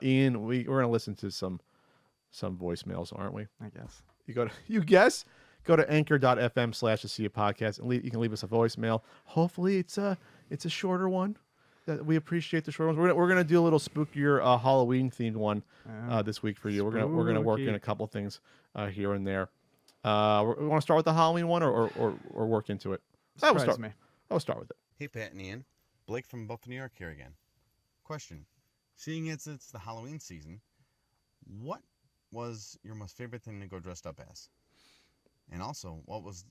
Ian, we're gonna listen to some voicemails, aren't we? I guess. You guess? Go to anchor.fm/the podcast and you can leave us a voicemail. Hopefully it's a shorter one. That we appreciate the short ones. We're gonna do a little spookier Halloween themed one this week for you. We're gonna work in a couple things here and there. We want to start with the Halloween one or work into it. I'll start with it. Hey Pat and Ian, Blake from Buffalo, New York here again. Question: seeing it's the Halloween season, what was your most favorite thing to go dressed up as? And also, what was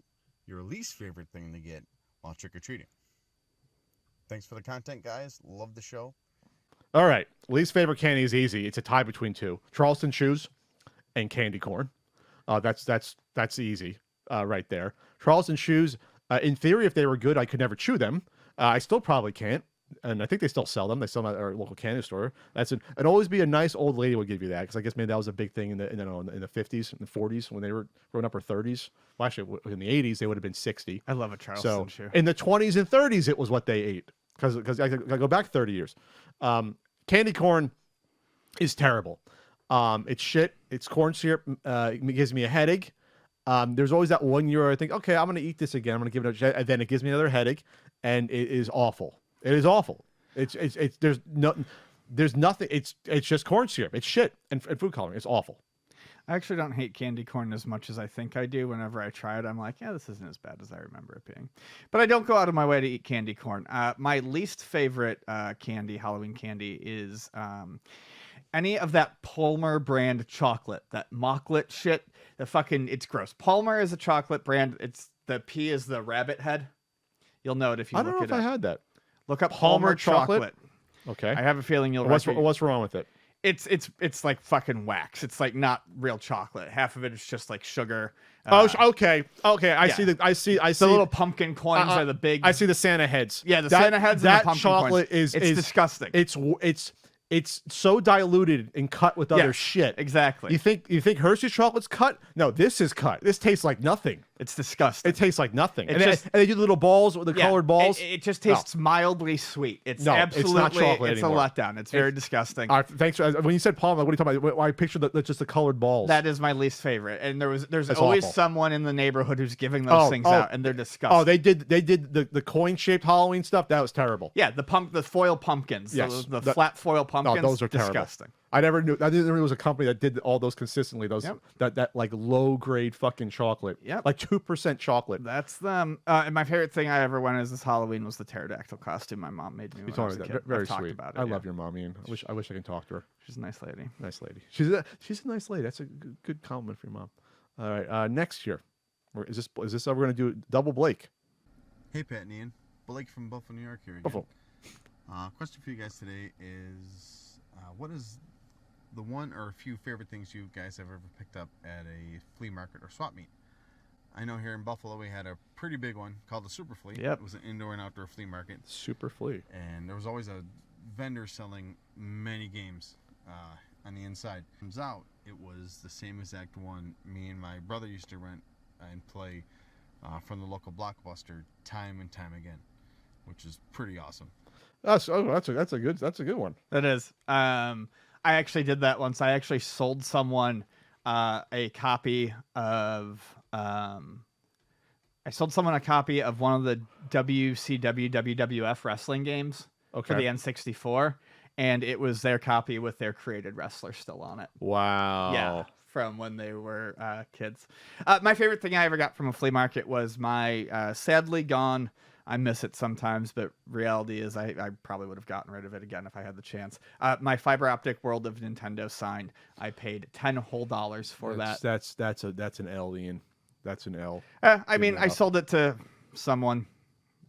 your least favorite thing to get while trick-or-treating? Thanks for the content, guys. Love the show. All right. Least favorite candy is easy. It's a tie between two. Charleston Chews and candy corn. That's easy right there. Charleston Chews, in theory, if they were good, I could never chew them. I still probably can't. And I think they still sell them. They sell them at our local candy store. It'd always be a nice old lady would give you that, because I guess maybe that was a big thing in the 50s and the 40s when they were growing up, or 30s. Well, actually, in the 80s they would have been 60. I love a Charleston shoe. In the 20s and 30s it was what they ate, because I go back 30 years. Candy corn is terrible. It's shit. It's corn syrup. It gives me a headache. There's always that 1 year where I think, okay, I'm going to eat this again. I'm going to give it a shot. And then it gives me another headache, and it is awful. It is awful. There's nothing. It's just corn syrup. It's shit and food coloring. It's awful. I actually don't hate candy corn as much as I think I do. Whenever I try it, I'm like, yeah, this isn't as bad as I remember it being. But I don't go out of my way to eat candy corn. My least favorite Halloween candy is any of that Palmer brand chocolate, that mocklet shit. It's gross. Palmer is a chocolate brand. The P is the rabbit head. You'll know it if you look it up. I don't know if I had that. Look up Palmer chocolate. Okay. I have a feeling you'll. What's wrong with it? It's like fucking wax. It's like not real chocolate. Half of it is just like sugar. Okay. I see the little pumpkin coins are the big. I see the Santa heads. Yeah, the Santa heads. And the pumpkin chocolate coins. is disgusting. It's so diluted and cut with other shit. Exactly. You think Hershey's chocolate's cut? No, this is cut. This tastes like nothing. It's disgusting. It tastes like nothing. And they do little balls with the colored balls. It just tastes mildly sweet. It's not absolutely. chocolate It's anymore. a letdown. It's very disgusting. Thanks. When you said Palmer, what are you talking about? I pictured just the colored balls. That is my least favorite. And there's That's always awful. someone in the neighborhood who's giving those things out, and they're disgusting. Oh, they did the coin shaped Halloween stuff. That was terrible. Yeah, the foil pumpkins. Yes. The flat foil pumpkins. No, those are terrible. Disgusting. I didn't know there was a company that did all those consistently. That like low grade fucking chocolate. Yep. Like 2% chocolate. That's them. And my favorite thing I ever went as this Halloween was the pterodactyl costume my mom made me when I was a kid. Very I've talked sweet. about it, I love your mom, Ian. I wish I could talk to her. She's a nice lady. Nice lady. She's a nice lady. That's a good compliment for your mom. All right. Next year, is this we're gonna do double Blake? Hey Pat and Ian, Blake from Buffalo, New York here again. Buffalo. Question for you guys today is, what is the one or a few favorite things you guys have ever picked up at a flea market or swap meet? I know here in Buffalo we had a pretty big one called the Super Flea. Yep. It was an indoor and outdoor flea market. Super Flea. And there was always a vendor selling many games on the inside. Turns out it was the same exact one me and my brother used to rent and play from the local Blockbuster time and time again, which is pretty awesome. That's a good one. That is. I actually did that once. I actually sold someone a copy of one of the WCW WWF wrestling games for the N64, and it was their copy with their created wrestler still on it. Wow. Yeah, from when they were kids. My favorite thing I ever got from a flea market was my sadly gone. I miss it sometimes, but reality is I probably would have gotten rid of it again if I had the chance. My fiber optic World of Nintendo sign, I paid $10 whole for that. That's an L, Ian. That's an L. I sold it to someone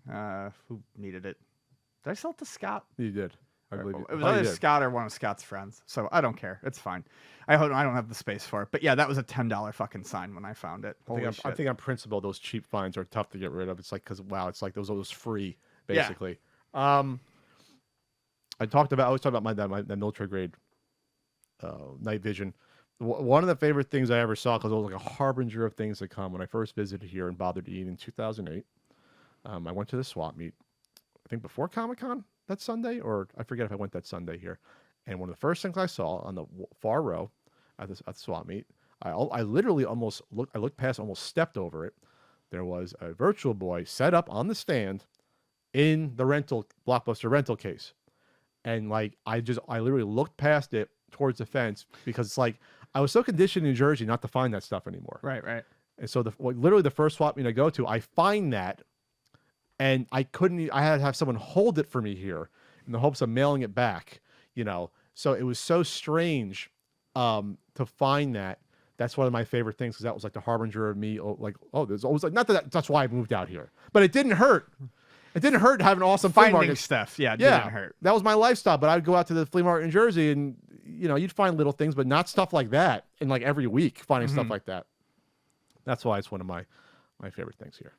who needed it. Did I sell it to Scott? You did. I believe it was either Scott or one of Scott's friends. So I don't care. It's fine. I don't have the space for it. But yeah, that was a $10 fucking sign when I found it. I think on principle, those cheap finds are tough to get rid of. It's like, it's like those free, basically. Yeah. I always talk about my military grade night vision. One of the favorite things I ever saw, because it was like a harbinger of things to come, when I first visited here and bothered to eat in 2008. I went to the swap meet, I think before Comic-Con that Sunday, or I forget if I went that Sunday here. And one of the first things I saw on the far row at the swap meet, I literally almost looked. I looked past, almost stepped over it. There was a Virtual Boy set up on the stand in the Blockbuster rental case, and like I literally looked past it towards the fence because it's like I was so conditioned in New Jersey not to find that stuff anymore. Right. And so literally the first swap meet I go to, I find that, and I couldn't. I had to have someone hold it for me here in the hopes of mailing it back. So it was so strange to find that. That's one of my favorite things because that was like the harbinger of me. There's always like not that's why I moved out here, but it didn't hurt. It didn't hurt having awesome flea Finding markets. stuff, it didn't hurt. That was my lifestyle. But I'd go out to the flea market in Jersey, and you'd find little things, but not stuff like that. And like every week, finding stuff like that. That's why it's one of my favorite things here.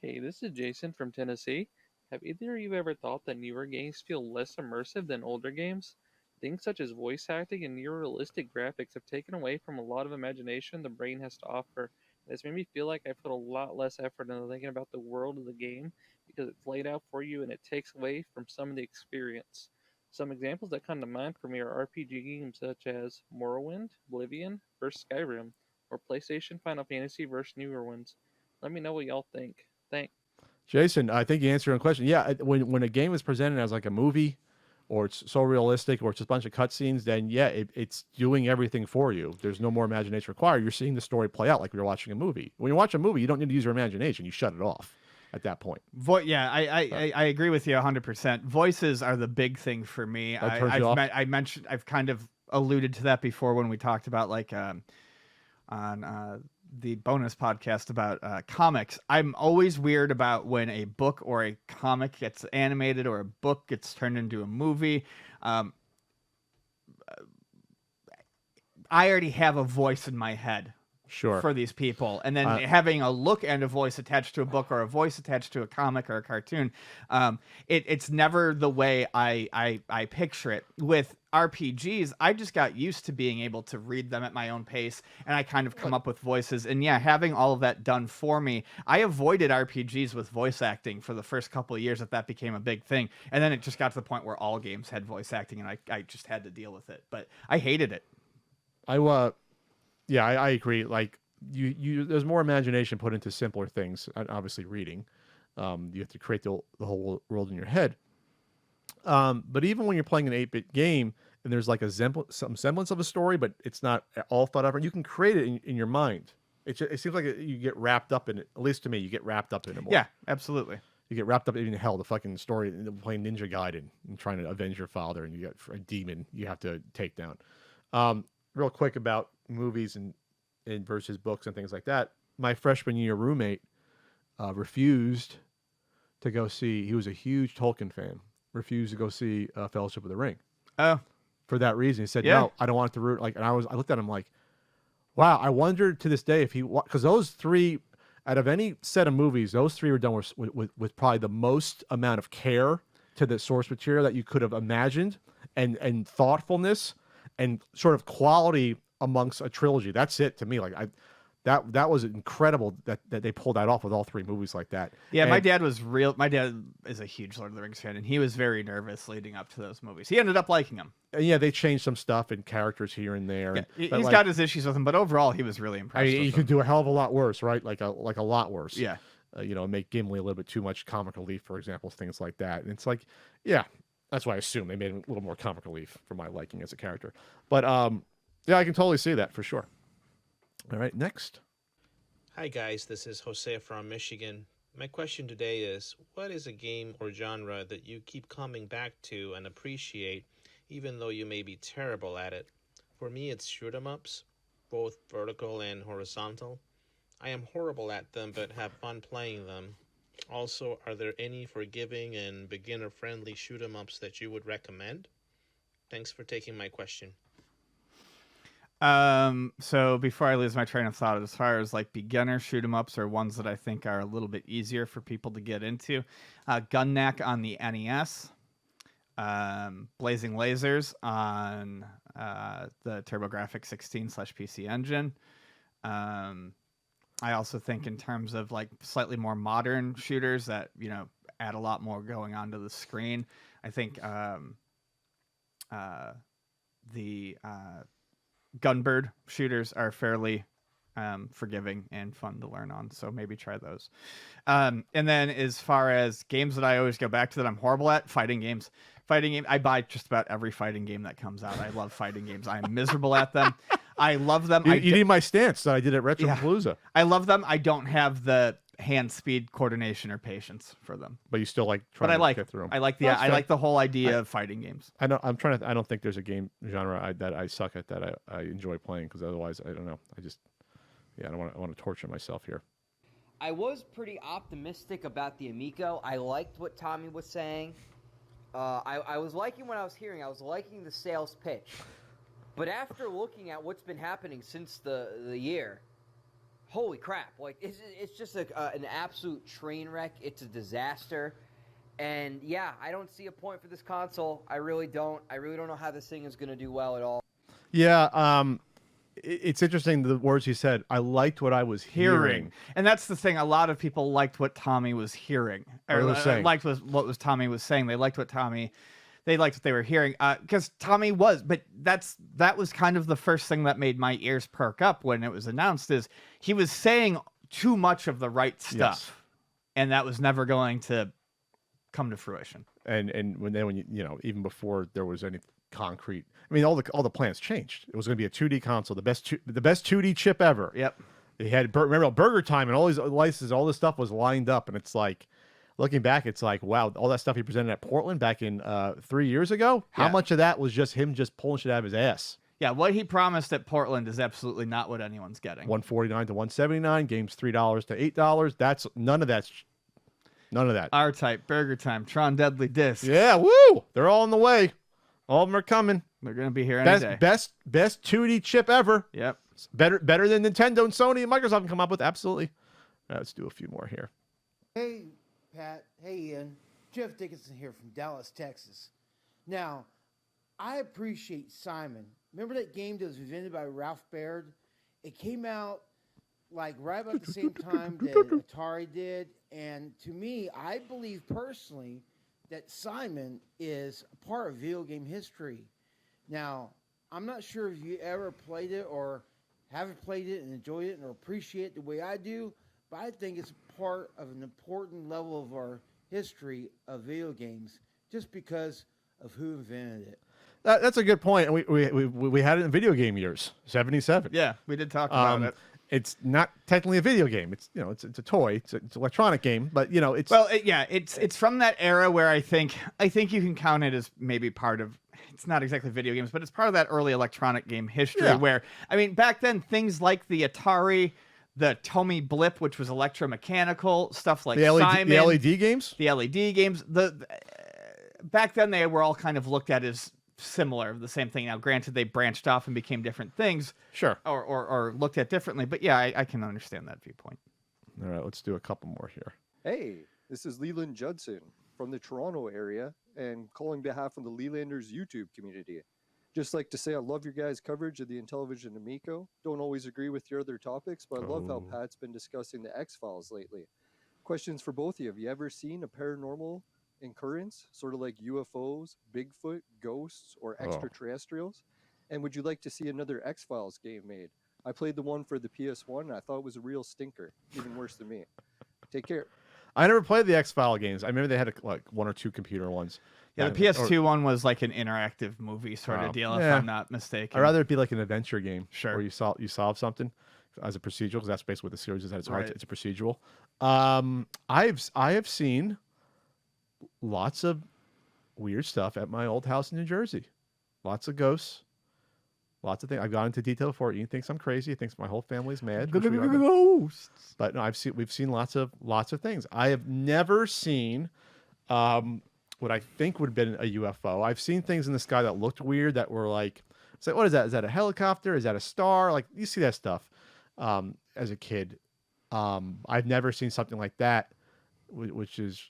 Hey, this is Jason from Tennessee. Have either of you ever thought that newer games feel less immersive than older games? Things such as voice acting and near realistic graphics have taken away from a lot of imagination the brain has to offer. It's made me feel like I put a lot less effort into thinking about the world of the game because it's laid out for you and it takes away from some of the experience. Some examples that come to mind for me are RPG games such as Morrowind, Oblivion vs. Skyrim, or PlayStation Final Fantasy vs. newer ones. Let me know what y'all think. Thanks. Jason, I think you answered your question. Yeah, when a game is presented as like a movie, or it's so realistic, or it's just a bunch of cutscenes, then it's doing everything for you. There's no more imagination required. You're seeing the story play out like you're watching a movie. When you watch a movie, you don't need to use your imagination. You shut it off at that point. I agree with you 100%. Voices are the big thing for me. I've kind of alluded to that before when we talked about like on the bonus podcast about comics. I'm always weird about when a book or a comic gets animated or a book gets turned into a movie. I already have a voice in my head for these people, and then having a look and a voice attached to a book or a voice attached to a comic or a cartoon, it's never the way I picture it. With RPGs, I just got used to being able to read them at my own pace, and I kind of come up with voices. And having all of that done for me, I avoided RPGs with voice acting for the first couple of years that became a big thing. And then it just got to the point where all games had voice acting, and I just had to deal with it. But I hated it. I agree. Like there's more imagination put into simpler things. Obviously, reading, you have to create the whole world in your head. But even when you're playing an 8-bit game and there's like some semblance of a story, but it's not all thought out, you can create it in your mind. It seems like you get wrapped up in it. At least to me, you get wrapped up in it more. Yeah, absolutely. You get wrapped up in the fucking story, playing Ninja Gaiden and trying to avenge your father, and you got a demon you have to take down. Real quick about movies and versus books and things like that. My freshman year roommate refused to go see. He was a huge Tolkien fan. Refused to go see Fellowship of the Ring. Oh, for that reason, he said, "No, I don't want it to root." Like, and I looked at him like, "Wow." I wondered to this day if because those three, out of any set of movies, those three were done with probably the most amount of care to the source material that you could have imagined, and thoughtfulness and sort of quality amongst a trilogy. That's it to me. Like that was incredible that they pulled that off with all three movies like that. Yeah, my dad is a huge Lord of the Rings fan, and he was very nervous leading up to those movies. He ended up liking them. And yeah, they changed some stuff and characters here and there. Yeah, he's got his issues with them, but overall, he was really impressed. You could do a hell of a lot worse, right? Like a lot worse. Yeah. Make Gimli a little bit too much comic relief, for example, things like that. And it's like, yeah, that's why I assume they made him a little more comic relief for my liking as a character. But yeah, I can totally see that for sure. All right, next. Hi guys, this is Jose from Michigan. My question today is, what is a game or genre that you keep coming back to and appreciate, even though you may be terrible at it? For me, it's shoot 'em ups, both vertical and horizontal. I am horrible at them, but have fun playing them. Also, are there any forgiving and beginner-friendly shoot 'em ups that you would recommend? Thanks for taking my question. So before I lose my train of thought, as far as like beginner shoot 'em ups or ones that I think are a little bit easier for people to get into, Gun Knack on the NES, Blazing Lasers on the TurboGrafx 16/PC engine. I also think in terms of like slightly more modern shooters that add a lot more going on to the screen, I think Gunbird shooters are fairly forgiving and fun to learn on, so maybe try those. And then as far as games that I always go back to that I'm horrible at, fighting games. I buy just about every fighting game that comes out. I love fighting games. I'm miserable at them. I love them. You need my stance that I did at Retropalooza. I love them. I don't have the hand speed coordination or patience for them. But you still like But trying I like to get through them. I like the whole idea of fighting games. I don't think there's a game genre that I suck at that I enjoy playing, because otherwise I don't know. I don't want to torture myself here. I was pretty optimistic about the Amico. I liked what Tommy was saying. I was liking what I was hearing. I was liking the sales pitch. But after looking at what's been happening since the year, holy crap. Like, it's just an absolute train wreck. It's a disaster. And, yeah, I don't see a point for this console. I really don't. I really don't know how this thing is going to do well at all. Yeah, it's interesting the words he said. I liked what I was hearing. And that's the thing. A lot of people liked what Tommy was hearing. Or liked what Tommy was saying. They liked what they were hearing. Because Tommy was, but that was kind of the first thing that made my ears perk up when it was announced, is he was saying too much of the right stuff. Yes. And that was never going to come to fruition. And when you even before there was any concrete, I mean, all the plans changed. It was going to be a 2D console, the best 2D chip ever. Yep. It had remember Burger Time and all these licenses, all this stuff was lined up, and it's like, looking back, it's like, wow, all that stuff he presented at Portland back in 3 years ago. How much of that was just him just pulling shit out of his ass? Yeah, what he promised at Portland is absolutely not what anyone's getting. $149 to $179, games $3 to $8. That's none of that. R-Type, Burger Time, Tron Deadly Disc. Yeah, woo! They're all on the way. All of them are coming. They're gonna be here any day. Best 2D chip ever. Yep. Better than Nintendo and Sony and Microsoft can come up with. Absolutely. Let's do a few more here. Hey, Pat. Hey, Ian. Jeff Dickinson here from Dallas, Texas. Now, I appreciate Simon. Remember that game that was invented by Ralph Baird? It came out like right about the same time that Atari did. And to me, I believe personally that Simon is a part of video game history. Now, I'm not sure if you ever played it or haven't played it and enjoyed it or appreciate it the way I do, but I think it's part of an important level of our history of video games just because of who invented it. That's a good point. And we had it in video game years, 77. Yeah, we did talk about it. It's not technically a video game. It's it's a toy. It's an electronic game, but it's it's from that era where I think you can count it as maybe part of. It's not exactly video games, but it's part of that early electronic game history. Yeah. Where I mean, back then things like the Atari, the Tommy Blip, which was electromechanical stuff like Simon, the LED games. Back then they were all kind of looked at as similar, the same thing. Now, granted, they branched off and became different things, sure, or looked at differently. But yeah, I can understand that viewpoint. All right, let's do a couple more here. Hey, this is Leland Judson from the Toronto area and calling behalf of the Lelanders YouTube community. Just like to say I love your guys' coverage of the Intellivision Amico. Don't always agree with your other topics, but I love how Pat's been discussing the X-Files lately. Questions for both of you. Have you ever seen a paranormal occurrence, sort of like UFOs, Bigfoot, ghosts, or extraterrestrials? And would you like to see another X-Files game made? I played the one for the PS1 and I thought it was a real stinker, even worse than me. Take care. I never played the X-File games. I remember they had like one or two computer ones. Yeah, the PS2 one was like an interactive movie sort of deal, if I'm not mistaken. I'd rather it be like an adventure game, sure, where you solve something as a procedural, because that's basically what the series is. At its heart, it's a procedural. I have seen lots of weird stuff at my old house in New Jersey. Lots of ghosts. Lots of things. I've gone into detail before. Ian thinks I'm crazy. He thinks my whole family's mad. Ghosts. But no, we've seen lots of things. I have never seen what I think would have been a UFO. I've seen things in the sky that looked weird, that were like, it's like, what is that? Is that a helicopter? Is that a star? Like, you see that stuff as a kid. I've never seen something like that, which is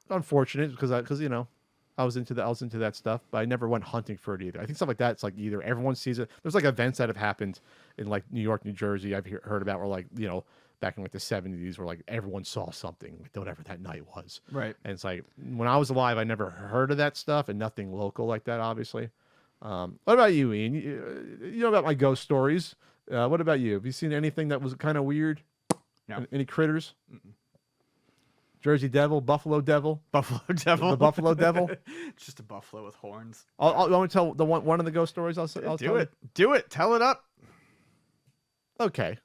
unfortunate because I was into that stuff, but I never went hunting for it either. I think stuff like that, it's like either everyone sees it. There's like events that have happened in like New York, New Jersey. I've heard about where like, back in like the 70s, where like everyone saw something, like whatever that night was. Right. And it's like, when I was alive, I never heard of that stuff, and nothing local like that, obviously. What about you, Ian? You know about my ghost stories. What about you? Have you seen anything that was kind of weird? No. Any critters? Mm-mm. Jersey Devil, Buffalo Devil, Buffalo Devil. the Buffalo Devil. It's just a buffalo with horns. I want to tell the one of the ghost stories. I'll Do tell it. Do it. Tell it up. Okay,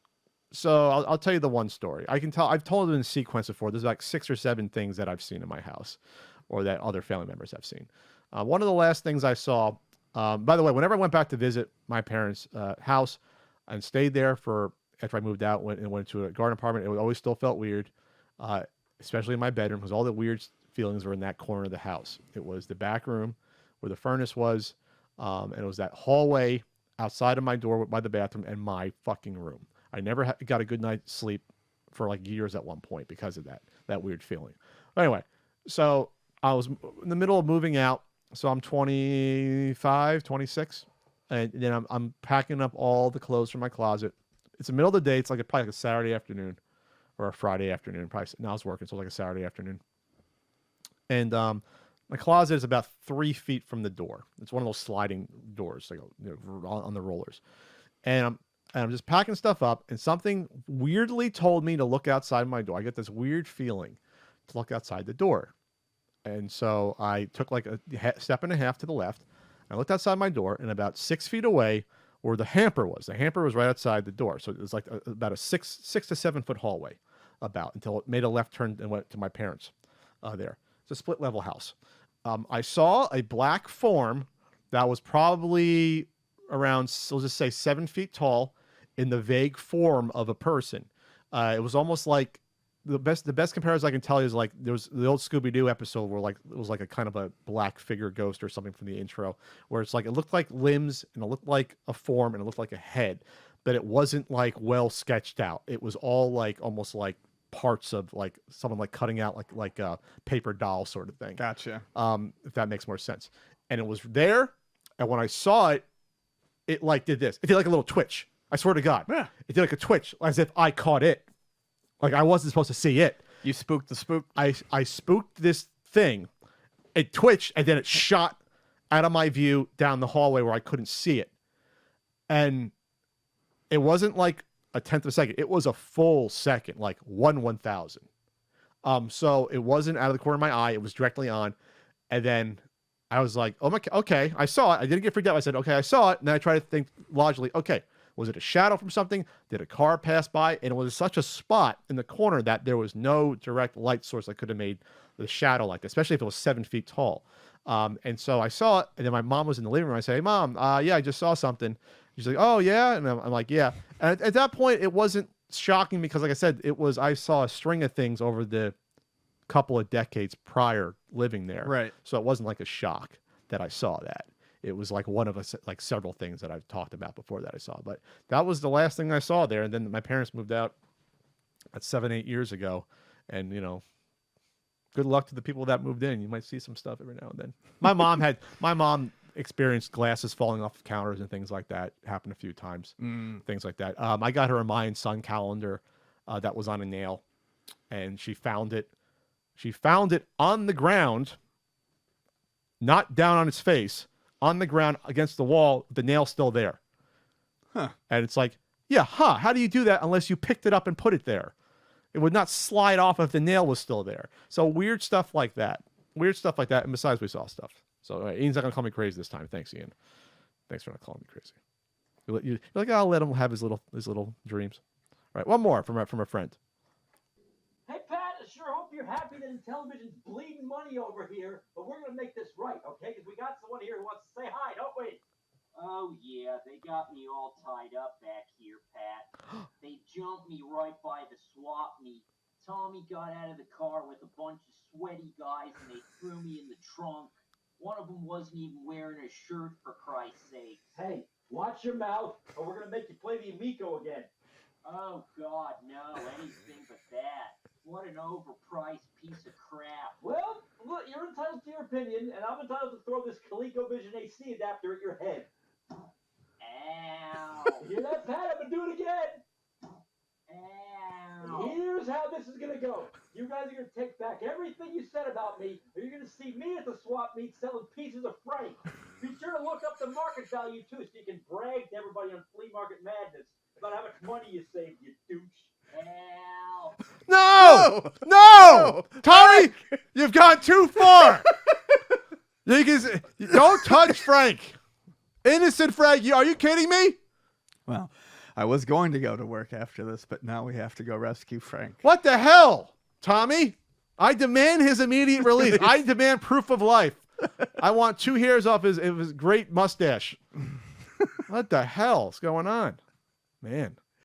so I'll tell you the one story. I can tell. I've told it in sequence before. There's like 6 or 7 things that I've seen in my house, or that other family members have seen. One of the last things I saw. By the way, whenever I went back to visit my parents' house and stayed there for after I moved out and went to a garden apartment, it always still felt weird, especially in my bedroom, because all the weird feelings were in that corner of the house. It was the back room where the furnace was, and it was that hallway outside of my door by the bathroom and my fucking room. I never got a good night's sleep for like years at one point because of that weird feeling. Anyway, so I was in the middle of moving out. So I'm 25, 26, and then I'm packing up all the clothes from my closet. It's the middle of the day. It's like probably like a Saturday afternoon or a Friday afternoon. Probably now I was working, so it was like a Saturday afternoon. And my closet is about 3 feet from the door. It's one of those sliding doors, like on the rollers. And I'm just packing stuff up, and something weirdly told me to look outside my door. I get this weird feeling to look outside the door. And so I took like a step and a half to the left. I looked outside my door, and about 6 feet away where the hamper was. The hamper was right outside the door. So it was like about a 6 to 7 foot hallway until it made a left turn and went to my parents there. It's a split level house. I saw a black form that was probably around, we'll just say 7 feet tall, in the vague form of a person. It was almost like the best comparison I can tell you is like there was the old Scooby-Doo episode where like it was like a kind of a black figure ghost or something from the intro, where it's like it looked like limbs and it looked like a form and it looked like a head, but it wasn't like well sketched out. It was all like almost like parts of like someone like cutting out like a paper doll sort of thing. Gotcha. If that makes more sense. And it was there, and when I saw it, it like did this. It did like a little twitch. I swear to God. Yeah. It did like a twitch, as if I caught it. Like I wasn't supposed to see it. You spooked the spook. I spooked this thing. It twitched, and then it shot out of my view down the hallway where I couldn't see it. And it wasn't like a tenth of a second. It was a full second, like 1/1000. So it wasn't out of the corner of my eye. It was directly on. And then I was like, oh my, okay, I saw it. I didn't get freaked out. I said, okay, I saw it. And then I tried to think logically, okay, was it a shadow from something? Did a car pass by? And it was such a spot in the corner that there was no direct light source that could have made the shadow like that, especially if it was 7 feet tall. And so I saw it, and then my mom was in the living room. I say, hey, Mom, yeah, I just saw something. She's like, oh, yeah? And I'm like, yeah. And at that point, it wasn't shocking because, like I said, I saw a string of things over the couple of decades prior living there. Right. So it wasn't like a shock that I saw that. It was like one of us, like several things that I've talked about before that I saw. But that was the last thing I saw there. And then my parents moved out at 7-8 years ago. And, you know, good luck to the people that moved in. You might see some stuff every now and then. My mom experienced glasses falling off of counters and things like that. It happened a few times. Things like that. I got her a Mayan sun calendar that was on a nail. And she found it. She found it on the ground, not down on its face, on the ground against the wall, the nail still there. Huh. And it's like, yeah, how do you do that unless you picked it up and put it there? It would not slide off if the nail was still there. So weird stuff like that. And besides, we saw stuff. So Ian's not going to call me crazy this time. Thanks, Ian. Thanks for not calling me crazy. You're like, I'll let him have his little dreams. All right, one more from a friend. Hey, Pat, I sure hope you're happy that Intellivision's bleeding money over here, but we're going to make this right, okay? Because we got someone here who wants to say hi, don't we? Oh, yeah, they got me all tied up back here, Pat. They jumped me right by the swap meet. Tommy got out of the car with a bunch of sweaty guys, and they threw me in the trunk. One of them wasn't even wearing a shirt, for Christ's sake. Hey, watch your mouth, or we're going to make you play the Amico again. Oh, God, no, anything but that. What an overpriced piece of crap. Well, look, you're entitled to your opinion, and I'm entitled to throw this ColecoVision AC adapter at your head. Ow. You hear that, Pat? I'm going to do it again. Ow. Here's how this is going to go. You guys are going to take back everything you said about me, or you're going to see me at the swap meet selling pieces of Frank. Be sure to look up the market value too, so you can brag to everybody on Flea Market Madness about how much money you saved, you douche. Help! No! No! Tommy, you've gone too far. Don't touch Frank. Innocent Frank. Are you kidding me? Well, I was going to go to work after this, but now we have to go rescue Frank. What the hell, Tommy? I demand his immediate release. I demand proof of life. I want 2 hairs off his great mustache. What the hell is going on? Man.